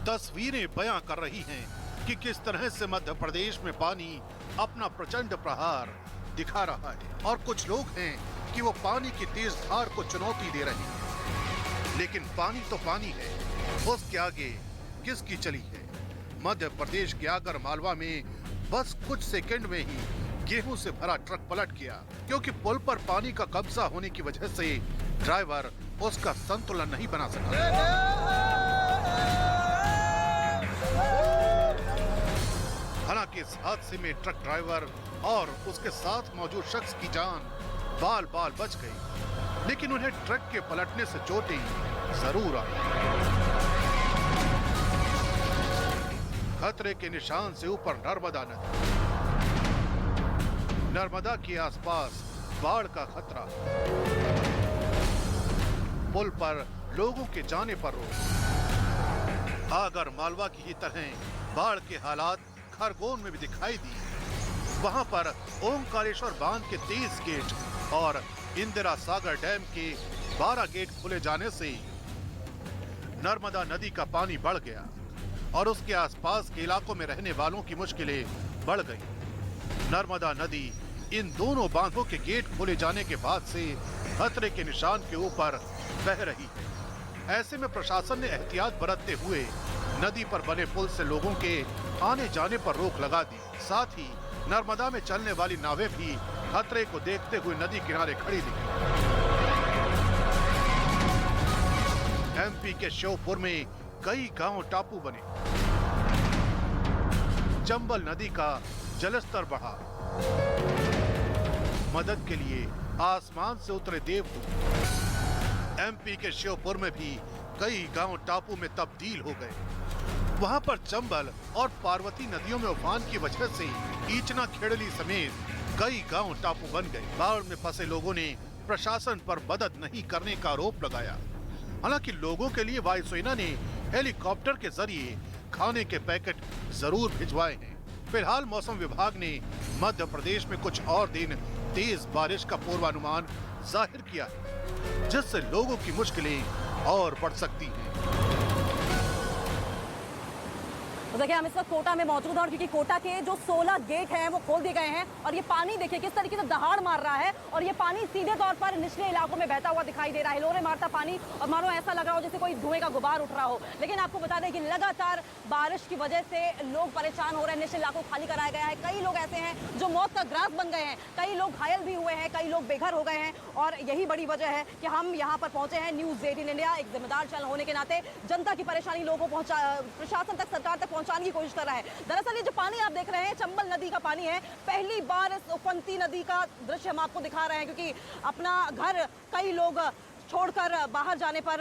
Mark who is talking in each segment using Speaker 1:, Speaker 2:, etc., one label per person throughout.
Speaker 1: तस्वीरें बयां कर रही हैं कि किस तरह से मध्य प्रदेश में पानी अपना प्रचंड प्रहार दिखा रहा है और कुछ लोग हैं कि वो पानी की तेज धार को चुनौती दे रहे हैं। लेकिन पानी तो पानी है, उसके आगे किसकी चली है। मध्य प्रदेश के आगर मालवा में बस कुछ सेकंड में ही गेहूं से भरा ट्रक पलट गया, क्योंकि पुल पर पानी का कब्जा होने की वजह से ड्राइवर उसका संतुलन नहीं बना सका। हालांकि इस हादसे में ट्रक ड्राइवर और उसके साथ मौजूद शख्स की जान बाल बाल बच गई, लेकिन उन्हें ट्रक के पलटने से चोटें जरूर आई। खतरे के निशान से ऊपर नर्मदा नदी, नर्मदा के आसपास बाढ़ का खतरा, पुल पर लोगों के जाने पर रोक। आगर मालवा की ही तरह बाढ़ के हालात खरगोन में भी दिखाई दिए। वहां पर ओंकारेश्वर बांध के 23 गेट और इंदिरा सागर डैम के 12 गेट खुले जाने से नर्मदा नदी का पानी बढ़ गया और उसके आसपास के इलाकों में रहने वालों की मुश्किलें बढ़ गईं। नर्मदा नदी इन दोनों बांधों के गेट खोले जाने के बाद से खतरे के निशान के ऊपर बह रही है। ऐसे में प्रशासन ने एहतियात बरतते हुए नदी पर बने पुल से लोगों के आने जाने पर रोक लगा दी। साथ ही नर्मदा में चलने वाली नावें भी खतरे को देखते हुए नदी किनारे खड़ी दिखी। एमपी के श्योपुर में कई गांव टापू बने, चंबल नदी का जलस्तर बढ़ा, मदद के लिए आसमान से उतरे देवदूत। एमपी के श्योपुर में भी कई गांव टापू में तब्दील हो गए। वहां पर चंबल और पार्वती नदियों में उफान की वजह से ईचना खेड़ली समेत कई गांव टापू बन गए। बाढ़ में फंसे लोगों ने प्रशासन पर मदद नहीं करने का आरोप लगाया। हालांकि लोगों के लिए वायुसेना ने हेलीकॉप्टर के जरिए खाने के पैकेट जरूर भिजवाए हैं। फिलहाल मौसम विभाग ने मध्य प्रदेश में कुछ और दिन तेज बारिश का पूर्वानुमान जाहिर किया है, जिससे लोगों की मुश्किलें और बढ़ सकती हैं।
Speaker 2: तो देखिए हम इस वक्त कोटा में मौजूद हैं और क्योंकि कोटा के जो 16 गेट हैं वो खोल दिए गए हैं और ये पानी देखिए किस तरीके से दहाड़ मार रहा है और ये पानी सीधे तौर पर निचले इलाकों में बहता हुआ दिखाई दे रहा है। लोरे मारता पानी और मानो ऐसा लग रहा हो जैसे कोई धुएं का गुबार उठ रहा हो। लेकिन आपको बता दें कि लगातार बारिश की वजह से लोग परेशान हो रहे हैं। निचले इलाकों खाली कराया गया है। कई लोग ऐसे हैं जो मौत का ग्रास बन गए हैं, कई लोग घायल भी हुए हैं, कई लोग बेघर हो गए हैं और यही बड़ी वजह है कि हम यहाँ पर पहुंचे हैं। न्यूज़ 18 इंडिया एक जिम्मेदार चैनल होने के नाते जनता की परेशानी लोगों को प्रशासन तक, सरकार तक पहुंचाने की कोशिश कर रहा है। दरअसल ये जो पानी आप देख रहे हैं चंबल नदी का पानी है। पहली बार इस उफनती नदी का दृश्य हम आपको दिखा रहे हैं क्योंकि अपना घर कई लोग छोड़कर बाहर जाने पर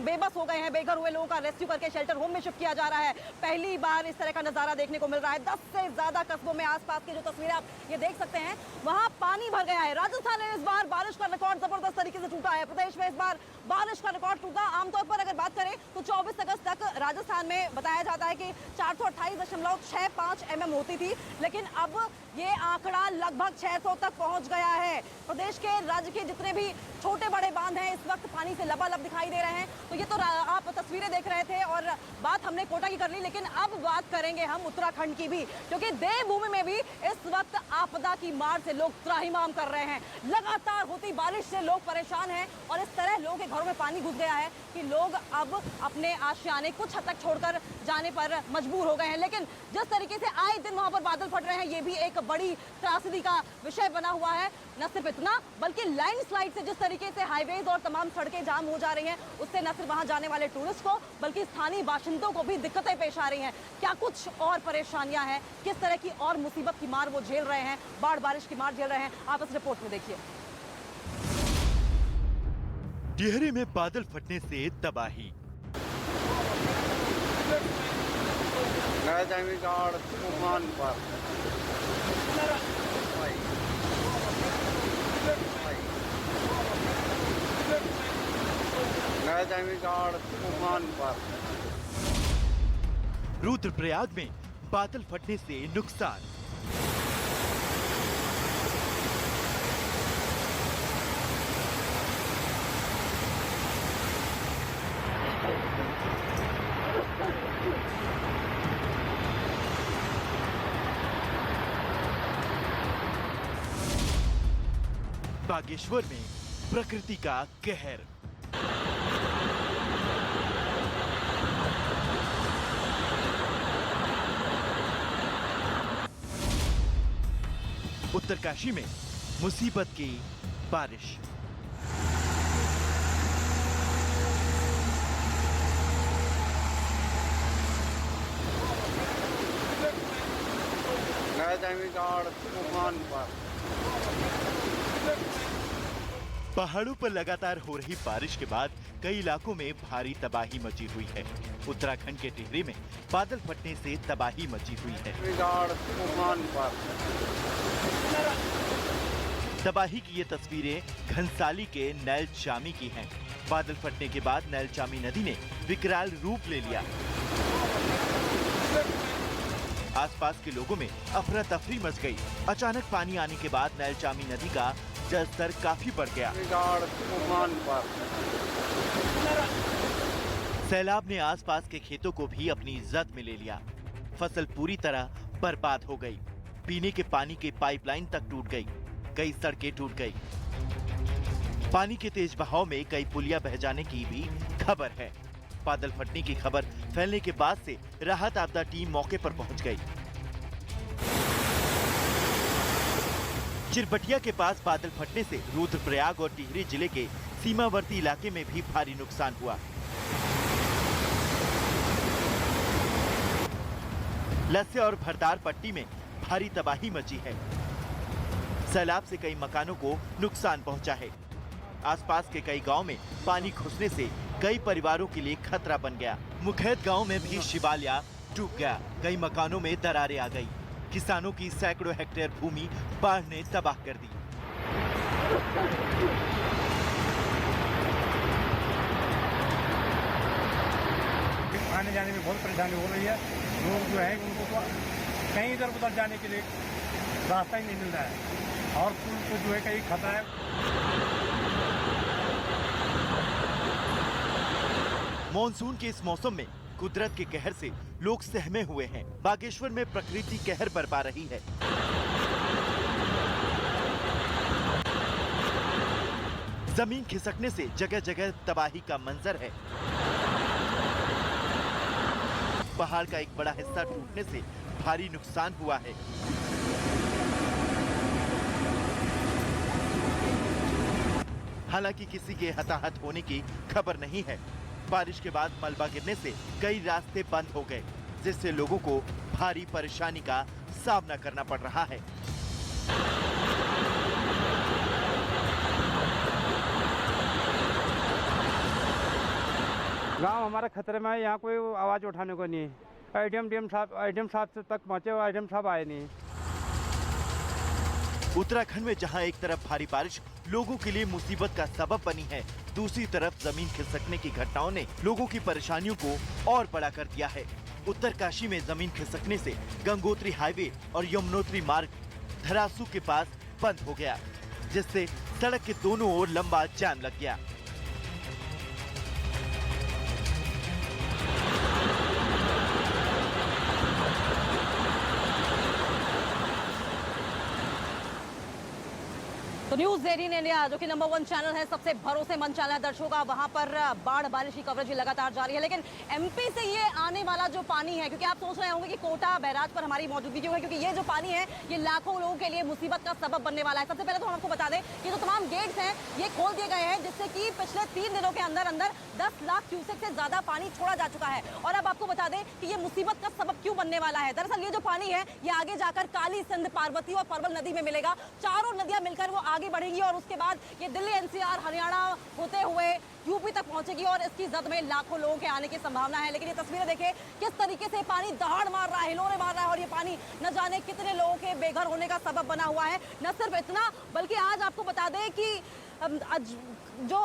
Speaker 2: बेबस हो गए हैं। बेघर हुए लोगों का रेस्क्यू करके शेल्टर होम में शिफ्ट किया जा रहा है। पहली बार इस तरह का नजारा देखने को मिल रहा है। 10 से ज्यादा कस्बों में आसपास की जो तस्वीरें आप ये देख सकते हैं वहां पानी भर गया है। राजस्थान ने इस बार बारिश का रिकॉर्ड जबरदस्त तरीके से टूटा है। प्रदेश में इस बार बारिश का रिकॉर्ड टूटा। आमतौर पर अगर बात करें तो 24 अगस्त तक राजस्थान में बताया जाता है कि 428.65 mm होती थी, लेकिन अब ये आंकड़ा लगभग 600 तक पहुंच गया है। प्रदेश के राज्य के जितने भी छोटे बड़े बांध हैं इस वक्त पानी से लबालब दिखाई दे रहे हैं। तो ये तो आप तस्वीरें देख रहे थे और बात हमने कोटा की कर ली, लेकिन अब बात करेंगे हम उत्तराखंड की भी, क्योंकि देवभूमि में भी इस वक्त आपदा की मार से लोग त्राहिमाम कर रहे हैं। लगातार होती बारिश से लोग परेशान हैं और इस तरह लोगों के घरों में पानी घुस गया है कि लोग अब अपने आशियाने कुछ हद तक छोड़कर जाने पर मजबूर हो गए हैं। लेकिन जिस तरीके से आए दिन वहां पर बादल फट रहे हैं ये भी एक बड़ी त्रासदी का विषय बना हुआ है। न सिर्फ इतना बल्कि लैंडस्लाइड से जिस तरीके से हाईवेज और तमाम सड़कें जाम हो जा रही हैं उससे न सिर्फ वहां जाने वाले टूरिस्ट को बल्कि स्थानीय बाशिंदों को भी दिक्कतें पेश आ रही हैं। क्या कुछ और परेशानियां हैं, किस तरह की और मुसीबत की मार वो झेल रहे हैं, बाढ़ बारिश की मार झेल रहे हैं, आप इस रिपोर्ट में देखिए।
Speaker 3: टिहरी में बादल फटने से तबाही,
Speaker 4: तूफान पर तूफान पर
Speaker 3: रुद्रप्रयाग में बादल फटने से नुकसान, बागेश्वर में प्रकृति का कहर। उत्तरकाशी में मुसीबत की बारिश।
Speaker 4: नैनीताल घाट तूफान पर।
Speaker 3: पहाड़ों पर लगातार हो रही बारिश के बाद कई इलाकों में भारी तबाही मची हुई है। उत्तराखंड के टिहरी में बादल फटने से तबाही मची हुई है।
Speaker 4: घाट तूफान पर।
Speaker 3: तबाही की ये तस्वीरें घनसाली के नैलचामी की हैं। बादल फटने के बाद नैलचामी नदी ने विकराल रूप ले लिया। आसपास के लोगों में अफरा तफरी मच गई। अचानक पानी आने के बाद नैलचामी नदी का जलस्तर काफी बढ़ गया।
Speaker 4: घाट तूफान पर।
Speaker 3: सैलाब ने आसपास के खेतों को भी अपनी जद में ले लिया। फसल पूरी तरह बर्बाद हो गई। पीने के पानी की पाइपलाइन तक टूट गई। कई सड़कें टूट गई। पानी के तेज बहाव में कई पुलिया बह जाने की भी खबर है। बादल फटने की खबर फैलने के बाद से राहत आपदा टीम मौके पर पहुंच गई। चिरबटिया के पास बादल फटने से रुद्रप्रयाग और टिहरी जिले के सीमावर्ती इलाके में भी भारी नुकसान हुआ। लस्से और भरदार पट्टी में भारी तबाही मची है। सैलाब से कई मकानों को नुकसान पहुंचा है। आसपास के कई गांव में पानी घुसने से कई परिवारों के लिए खतरा बन गया। मुखैत गांव में भी शिवालिया डूब गया। कई मकानों में दरारें आ गई। किसानों की सैकड़ों हेक्टेयर भूमि बाढ़ ने तबाह कर दी।
Speaker 5: आने जाने में बहुत परेशानी हो रही है। लोग जो है उनको कहीं इधर उधर जाने के लिए रास्ता ही नहीं मिल रहा है और पुल को जो है कहीं खतरा है।
Speaker 3: मॉनसून के इस मौसम में कुदरत के कहर से लोग सहमे हुए हैं। बागेश्वर में प्रकृति कहर बरपा रही है। जमीन खिसकने से जगह जगह तबाही का मंजर है। पहाड़ का एक बड़ा हिस्सा टूटने से भारी नुकसान हुआ है। हालांकि किसी के हताहत होने की खबर नहीं है। बारिश के बाद मलबा गिरने से कई रास्ते बंद हो गए, जिससे लोगों को भारी परेशानी का सामना करना पड़ रहा है।
Speaker 5: गांव हमारा खतरे में है। यहाँ कोई आवाज उठाने को नहीं है। एडीएम साहब तक पहुंचे और एडीएम साहब आए नहीं।
Speaker 3: उत्तराखंड में जहां एक तरफ भारी बारिश लोगों के लिए मुसीबत का सबब बनी है, दूसरी तरफ जमीन खिसकने की घटनाओं ने लोगों की परेशानियों को और बड़ा कर दिया है। उत्तरकाशी में जमीन खिसकने से गंगोत्री हाईवे और यमुनोत्री मार्ग धरासू के पास बंद हो गया, जिससे सड़क के दोनों ओर लंबा जाम लग गया।
Speaker 2: तो न्यूज 18 इंडिया जो कि नंबर 1 चैनल है, सबसे भरोसेमंद चैनल है दर्शकों का, वहां पर बाढ़ बारिश की कवरेज लगातार जारी है। लेकिन एमपी से ये आने वाला जो पानी है, क्योंकि आप सोच रहे होंगे कि कोटा बैराज पर हमारी मौजूदगी क्यों है, क्योंकि ये जो पानी है ये लाखों लोगों के लिए मुसीबत का सबब बनने वाला है। सबसे पहले तो हम आपको बता दें कि जो तमाम गेट्स हैं ये खोल दिए गए हैं, जिससे कि पिछले 3 दिनों के अंदर 10 लाख क्यूसेक से ज्यादा पानी छोड़ा जा चुका है। और अब आपको बता दें कि ये मुसीबत का सबब क्यों बनने वाला है। दरअसल ये जो पानी है ये आगे जाकर काली सिंध, पार्वती और परवल नदी में मिलेगा। चारों नदियां मिलकर वो आगे बढ़ेंगी और उसके बाद ये दिल्ली, एनसीआर, हरियाणा होते हुए यूपी तक पहुंचेगी और इसकी जद में लाखों लोगों के आने की संभावना है। लेकिन ये तस्वीरें देखें किस तरीके से पानी दहाड़ मार रहा है, हिलोरे मार रहा है और ये पानी न जाने कितने लोगों के बेघर होने का सबब बना हुआ है। न सिर्फ इतना, बल्कि आज आपको बता दें कि जो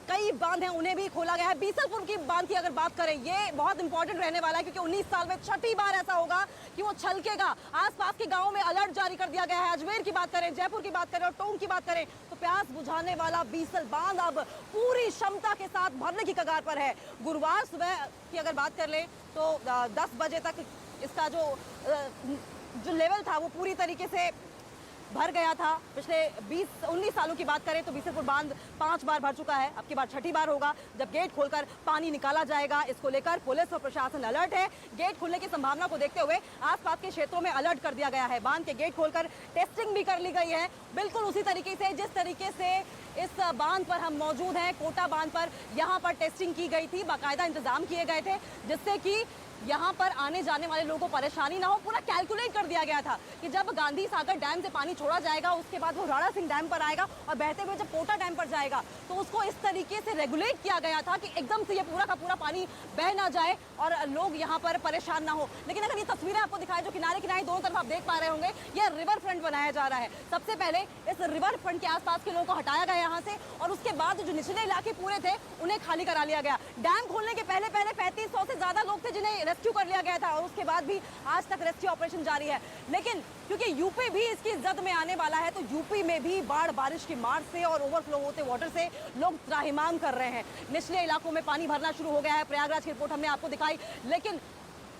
Speaker 2: कई बांध हैं उन्हें भी खोला गया है। बीसलपुर की बांध की अगर बात करें, ये बहुत इंपॉर्टेंट रहने वाला है, क्योंकि 19 साल में छठी बार ऐसा होगा कि वो छलकेगा। आसपास के गांवों में अलर्ट जारी कर दिया गया है। अजमेर की बात करें, जयपुर की बात करें और टोंक की बात करें, तो प्यास बुझाने वाला बीसल बांध अब पूरी क्षमता के साथ भरने की कगार पर है। गुरुवार सुबह की अगर बात कर लें तो 10 बजे तक इसका जो लेवल था वो पूरी तरीके से भर गया था। पिछले 20-19 सालों की बात करें तो बीसलपुर बांध 5 बार भर चुका है। अब की बार 6ठी बार होगा जब गेट खोलकर पानी निकाला जाएगा। इसको लेकर पुलिस और प्रशासन अलर्ट है। गेट खुलने की संभावना को देखते हुए आसपास के क्षेत्रों में अलर्ट कर दिया गया है। बांध के गेट खोलकर टेस्टिंग भी कर ली गई है, बिल्कुल उसी तरीके से जिस तरीके से इस बांध पर हम मौजूद हैं, कोटा बांध पर। यहाँ पर टेस्टिंग की गई थी, बाकायदा इंतजाम किए गए थे जिससे कि यहाँ पर आने जाने वाले लोगों को परेशानी ना हो। पूरा कैलकुलेट कर दिया गया था कि जब गांधी सागर डैम से पानी छोड़ा जाएगा उसके बाद वो राणा सिंह डैम पर आएगा और बहते हुए जब कोटा डैम पर जाएगा तो उसको इस तरीके से रेगुलेट किया गया था कि एकदम से ये पूरा का पूरा पानी बह ना जाए और लोग यहाँ पर परेशान ना हो। लेकिन अगर ये तस्वीरें आपको दिखाएं जो किनारे किनारे दोनों तरफ आप देख पा रहे होंगे, यह रिवर फ्रंट बनाया जा रहा है। सबसे पहले इस रिवर फ्रंट के आसपास के लोगों को हटाया गया यहाँ से और उसके बाद जो निचले इलाके पूरे थे उन्हें खाली करा लिया गया। डैम खोलने के पहले 3500 से ज्यादा लोग थे जिन्हें रेस्क्यू कर लिया गया था और उसके बाद भी आज तक रेस्क्यू ऑपरेशन जारी है। लेकिन क्योंकि यूपी भी इसकी जद में आने वाला है तो यूपी में भी बाढ़ बारिश की मार से और ओवरफ्लो होते वाटर से लोग त्राहिमाम कर रहे हैं। निचले इलाकों में पानी भरना शुरू हो गया है। प्रयागराज की रिपोर्ट हमने आपको दिखाई। लेकिन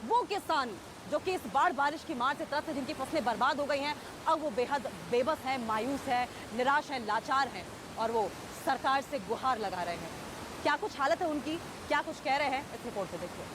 Speaker 2: वो किसान जो कि इस बाढ़ बारिश की मार से तरफ से जिनकी फसलें बर्बाद हो गई हैं, अब वो बेहद बेबस है, मायूस है, निराश है, लाचार हैं और वो सरकार से गुहार लगा रहे हैं। क्या कुछ हालत है उनकी, क्या कुछ कह रहे हैं, इस रिपोर्ट को देखिए।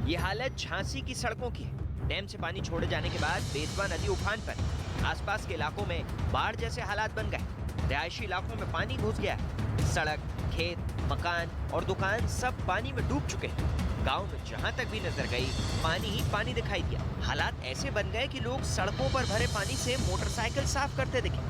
Speaker 6: ये हालत झांसी की सड़कों की है। डैम से पानी छोड़े जाने के बाद बेतवा नदी उफान पर। आसपास के इलाकों में बाढ़ जैसे हालात बन गए। रिहायशी इलाकों में पानी घुस गया है। सड़क, खेत, मकान और दुकान सब पानी में डूब चुके हैं। गांव में जहां तक भी नजर गई पानी ही पानी दिखाई दिया। हालात ऐसे बन गए कि लोग सड़कों पर भरे पानी से मोटरसाइकिल साफ करते दिखे।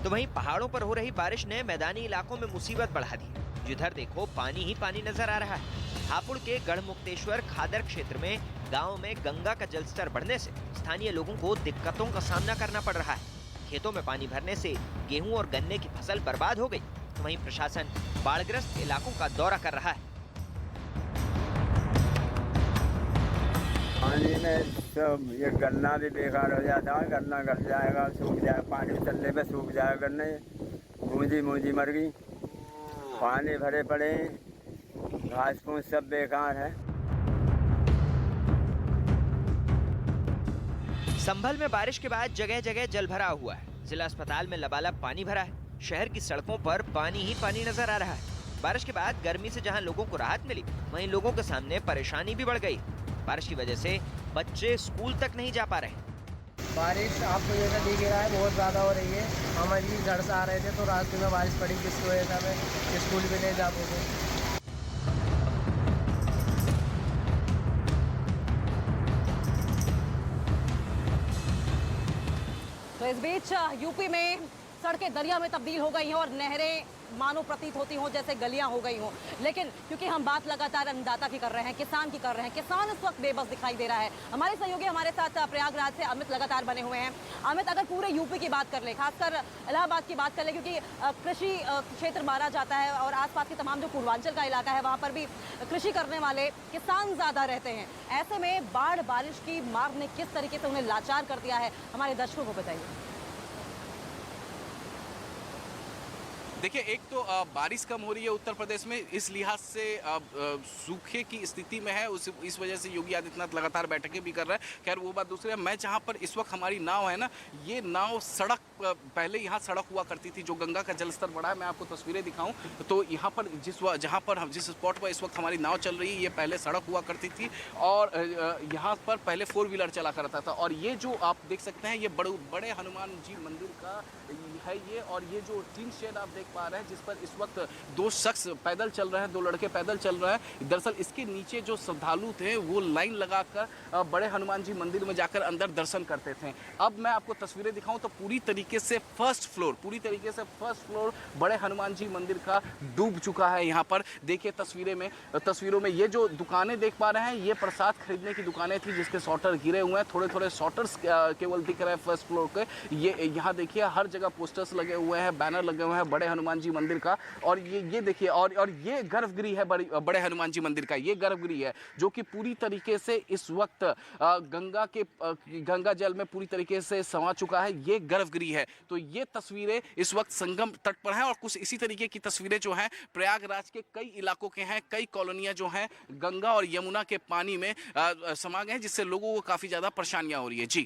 Speaker 6: तो वहीं पहाड़ों पर हो रही बारिश ने मैदानी इलाकों में मुसीबत बढ़ा दी। जिधर देखो पानी ही पानी नजर आ रहा है। हापुड़ के गढ़मुक्तेश्वर खादर क्षेत्र में गांव में गंगा का जलस्तर बढ़ने से स्थानीय लोगों को दिक्कतों का सामना करना पड़ रहा है। खेतों में पानी भरने से गेहूं और गन्ने की फसल बर्बाद हो गई। तो वहीं प्रशासन बाढ़ग्रस्त इलाकों का दौरा कर रहा है।
Speaker 7: पानी में सब ये गन्ना भी बेकार हो जाता है। गन्ना गल जाएगा, सूख जाएगा, पानी चलने पे सूख जाएगा। गन्ने मूंजी मर गई, पानी भरे पड़े, घास फूस सब बेकार है।
Speaker 6: संभल में बारिश के बाद जगह जगह जल भराव हुआ है। जिला अस्पताल में लबालब पानी भरा है। शहर की सड़कों पर पानी ही पानी नजर आ रहा है। बारिश के बाद गर्मी से जहां लोगों को राहत मिली, वहीं लोगों के सामने परेशानी भी बढ़ गई। बारिश की वजह से बच्चे स्कूल तक नहीं जा पा रहे।
Speaker 8: बारिश आपको जैसा दिख रहा है बहुत ज़्यादा हो रही है। हम अभी घर से आ रहे थे तो रास्ते में बारिश पड़ी जिसकी वजह से हमें स्कूल भी नहीं जा पाते।
Speaker 2: तो इस बीच यूपी में सड़कें दरिया में तब्दील हो गई हैं और नहरें मानो प्रतीत होती हों जैसे गलियां हो गई हों। लेकिन क्योंकि हम बात लगातार अन्नदाता की कर रहे हैं, किसान की कर रहे हैं, किसान इस वक्त बेबस दिखाई दे रहा है। हमारे सहयोगी हमारे साथ प्रयागराज से अमित लगातार बने हुए हैं। अमित, अगर पूरे यूपी की बात कर ले, खासकर इलाहाबाद की बात कर ले, क्योंकि कृषि क्षेत्र माना जाता है और आसपास के तमाम जो पूर्वांचल का इलाका है वहाँ पर भी कृषि करने वाले किसान ज़्यादा रहते हैं। ऐसे में बाढ़ बारिश की मार ने किस तरीके से उन्हें लाचार कर दिया है, हमारे दर्शकों को बताइए।
Speaker 9: देखिए, एक तो बारिश कम हो रही है उत्तर प्रदेश में, इस लिहाज से सूखे की स्थिति में है। इस वजह से योगी आदित्यनाथ लगातार बैठकें भी कर रहे हैं। खैर वो बात दूसरी है। मैं जहां पर इस वक्त हमारी नाव है ना, ये नाव सड़क, पहले यहाँ सड़क हुआ करती थी। जो गंगा का जलस्तर बढ़ा है, मैं आपको तस्वीरें दिखाऊं तो यहाँ पर जिस स्पॉट पर इस वक्त हमारी नाव चल रही है, ये पहले सड़क हुआ करती थी और यहाँ पर पहले 4 व्हीलर चला करता था। और ये जो आप देख सकते हैं, ये बड़े हनुमान जी मंदिर का है ये। और ये जो टीन शेड आप देख पा रहे हैं जिस पर इस वक्त 2 शख्स पैदल चल रहे हैं, 2 लड़के पैदल चल रहे हैं। दरअसल इसके नीचे जो श्रद्धालु थे वो लाइन लगाकर बड़े हनुमान जी मंदिर में जाकर अंदर दर्शन करते थे। अब मैं आपको तस्वीरें दिखाऊं तो पूरी तरीके से फर्स्ट फ्लोर बड़े हनुमान जी मंदिर का डूब चुका है। यहाँ पर देखिए तस्वीरों में ये जो दुकानें देख पा रहे हैं, ये प्रसाद खरीदने की दुकानें थी जिसके शॉटर गिरे हुए हैं। थोड़े शॉटर्स केवल दिख रहे हैं फर्स्ट फ्लोर के। ये यहाँ देखिए हर जगह पोस्टर्स लगे हुए हैं, बैनर लगे हुए हैं बड़े हनुमान जी मंदिर का। और ये देखिए, और ये गर्भगृह है बड़े हनुमान जी मंदिर का। ये गर्भगृह है जो कि पूरी तरीके से इस वक्त गंगा जल में पूरी तरीके से समा चुका है। ये गर्भगृह है। तो ये तस्वीरें इस वक्त संगम तट पर हैं और कुछ इसी तरीके की तस्वीरें जो हैं प्रयागराज के कई इलाकों के हैं। कई कॉलोनियां जो हैं गंगा और यमुना के पानी में समा गए हैं, जिससे लोगों को काफी ज्यादा परेशानियां हो रही है। जी।